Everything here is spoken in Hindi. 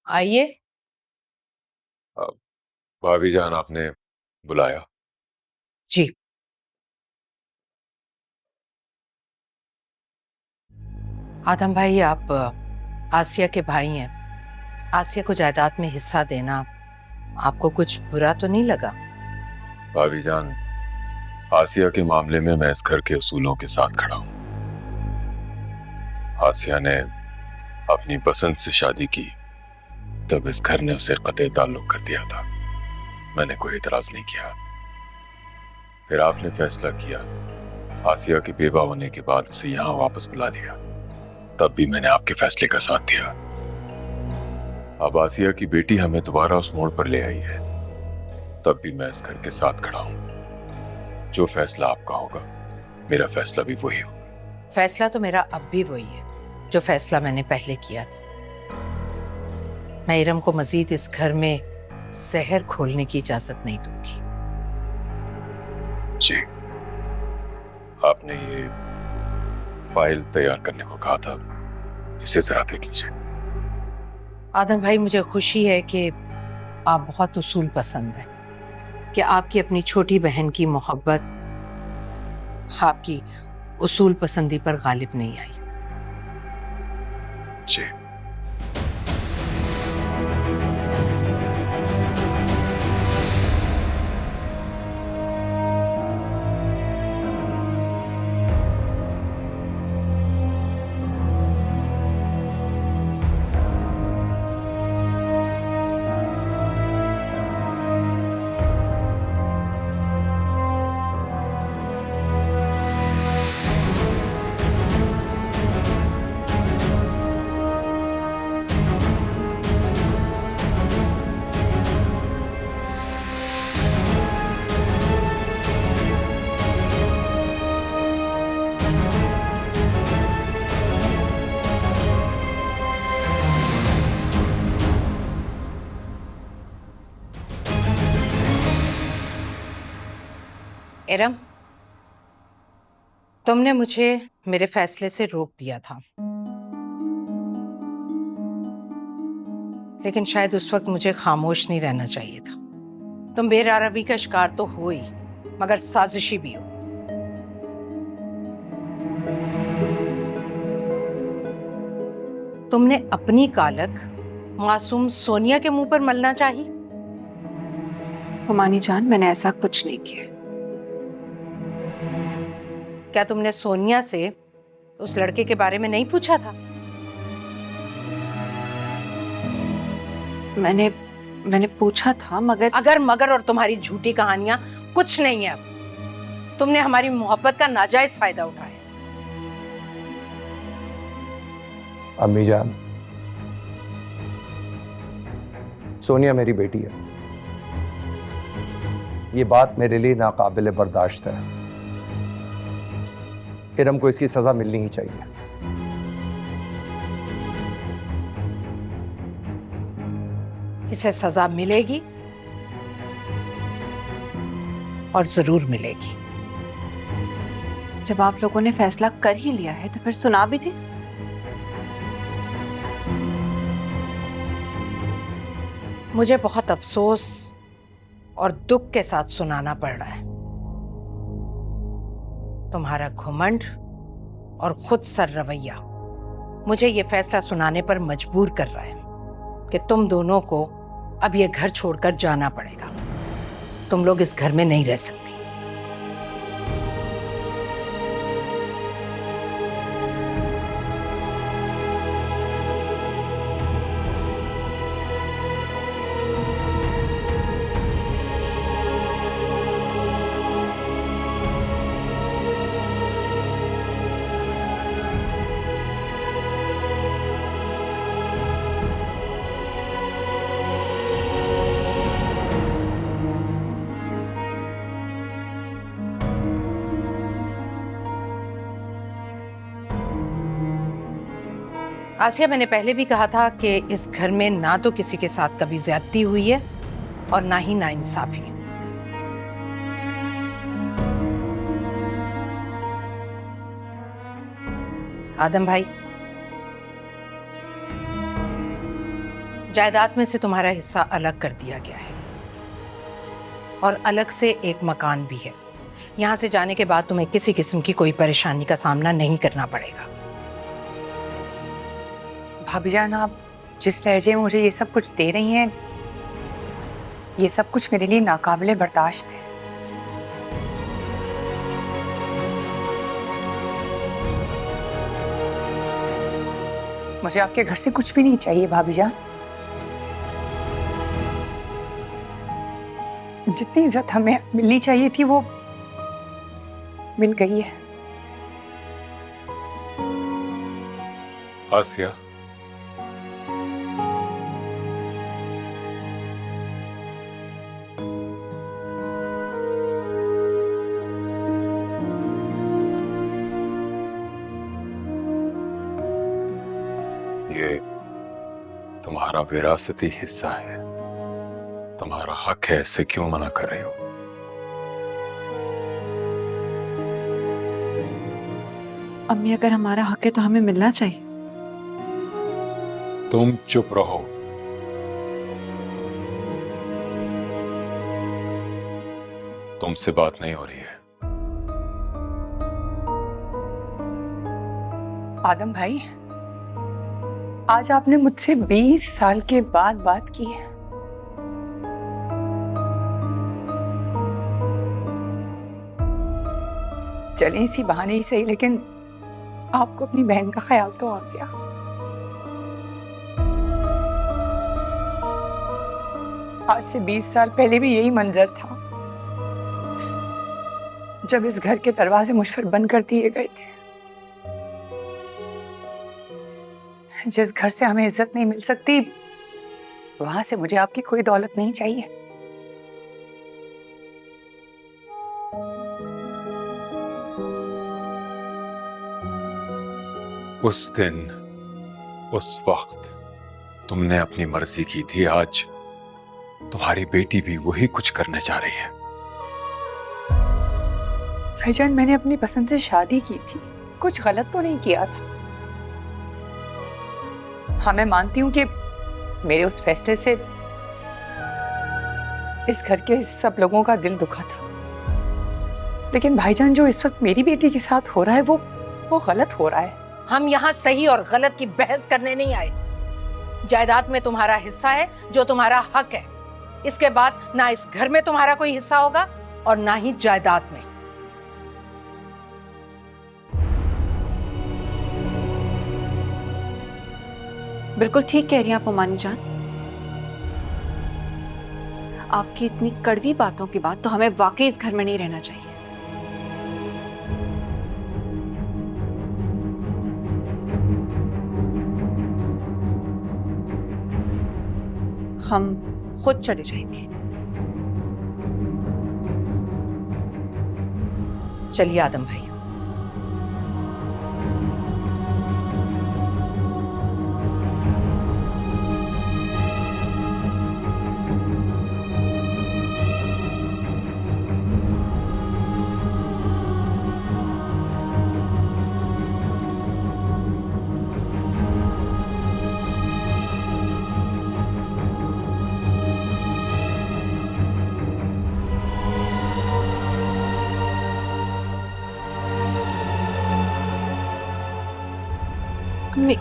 आइए। अ, भाभी जान आपने बुलाया। जी। आदम भाई, आप आसिया के भाई हैं। आसिया को जायदाद में हिस्सा देना आपको कुछ बुरा तो नहीं लगा? भाभी जान, आसिया के मामले में मैं इस घर के उसूलों के साथ खड़ा हूं। आसिया ने अपनी पसंद से शादी की, तब इस घर ने उसे कतई ताल्लुक कर दिया था। मैंने कोई इतराज नहीं किया। फिर आपने फैसला किया, आसिया के बेवा होने के बाद उसे यहां वापस बुला लिया, तब भी मैंने आपके फैसले का साथ दिया। अब आसिया की बेटी हमें दोबारा उस मोड़ पर ले आई है, तब भी मैं इस घर के साथ खड़ा हूं। जो फैसला आपका होगा, मेरा फैसला भी वही होगा। फैसला तो मेरा अब भी वही है जो फैसला मैंने पहले किया था। मैं इरम को मजीद इस घर में जहर खोलने की इजाजत नहीं दूंगी। जी, आपने ये फाइल तैयार करने को कहा था, इसे जरा देख लीजिए। आदम भाई, मुझे खुशी है कि आप बहुत उसूल पसंद हैं, कि आपकी अपनी छोटी बहन की मोहब्बत आपकी उसूल पसंदी पर गालिब नहीं आई। जी। इरम, तुमने मुझे मेरे फैसले से रोक दिया था, लेकिन शायद उस वक्त मुझे खामोश नहीं रहना चाहिए था। तुम बेरारवी का शिकार तो हो ही, मगर साजिशी भी हो। तुमने अपनी कालक मासूम सोनिया के मुंह पर मलना चाहिए। हुमानी जान, मैंने ऐसा कुछ नहीं किया। क्या तुमने सोनिया से उस लड़के के बारे में नहीं पूछा था? मैंने पूछा था, मगर अगर मगर और तुम्हारी झूठी कहानियां कुछ नहीं है। अब तुमने हमारी मोहब्बत का नाजायज फायदा उठाया। अम्मी जान, सोनिया मेरी बेटी है। ये बात मेरे लिए नाकाबिले बर्दाश्त है। इरम को इसकी सजा मिलनी ही चाहिए। इसे सजा मिलेगी और जरूर मिलेगी। जब आप लोगों ने फैसला कर ही लिया है तो फिर सुना भी दे। मुझे बहुत अफसोस और दुख के साथ सुनाना पड़ रहा है। तुम्हारा घुमंड और खुद सर रवैया मुझे ये फैसला सुनाने पर मजबूर कर रहा है कि तुम दोनों को अब ये घर छोड़कर जाना पड़ेगा। तुम लोग इस घर में नहीं रह सकती। आसिया, मैंने पहले भी कहा था कि इस घर में ना तो किसी के साथ कभी ज्यादती हुई है और ना ही नाइंसाफी। आदम भाई, जायदाद में से तुम्हारा हिस्सा अलग कर दिया गया है और अलग से एक मकान भी है। यहाँ से जाने के बाद तुम्हें किसी किस्म की कोई परेशानी का सामना नहीं करना पड़ेगा। भाभी जान, आप जिस लहजे में मुझे ये सब कुछ दे रही हैं, ये सब कुछ मेरे लिए नाकाबिले बर्दाश्त है। मुझे आपके घर से कुछ भी नहीं चाहिए भाभी जान। जितनी इज्जत हमें मिलनी चाहिए थी वो मिल गई है। आसिया, ये तुम्हारा विरासती हिस्सा है, तुम्हारा हक है, इससे क्यों मना कर रहे हो? अम्मी, अगर हमारा हक है तो हमें मिलना चाहिए। तुम चुप रहो। तुमसे बात नहीं हो रही है। आदम भाई, आज आपने मुझसे 20 साल के बाद बात की है। चलें इसी बहाने ही सही, लेकिन आपको अपनी बहन का ख्याल तो आ गया। आज से 20 साल पहले भी यही मंजर था जब इस घर के दरवाजे मुझ पर बंद कर दिए गए थे। जिस घर से हमें इज्जत नहीं मिल सकती, वहां से मुझे आपकी कोई दौलत नहीं चाहिए। उस दिन, उस वक्त तुमने अपनी मर्जी की थी। आज तुम्हारी बेटी भी वही कुछ करने जा रही है। भाईजान, मैंने अपनी पसंद से शादी की थी, कुछ गलत तो नहीं किया था। हाँ, मैं मानती हूँ कि मेरे उस फैसले से इस घर के सब लोगों का दिल दुखा था, लेकिन भाईजान जो इस वक्त मेरी बेटी के साथ हो रहा है वो गलत हो रहा है। हम यहाँ सही और गलत की बहस करने नहीं आए। जायदाद में तुम्हारा हिस्सा है जो तुम्हारा हक है। इसके बाद ना इस घर में तुम्हारा कोई हिस्सा होगा और ना ही जायदाद में। बिल्कुल ठीक कह रही हैं आप अमानी जान। आपकी इतनी कड़वी बातों के बाद तो हमें वाकई इस घर में नहीं रहना चाहिए। हम खुद चले जाएंगे। चलिए आदम भाई। अम्मी,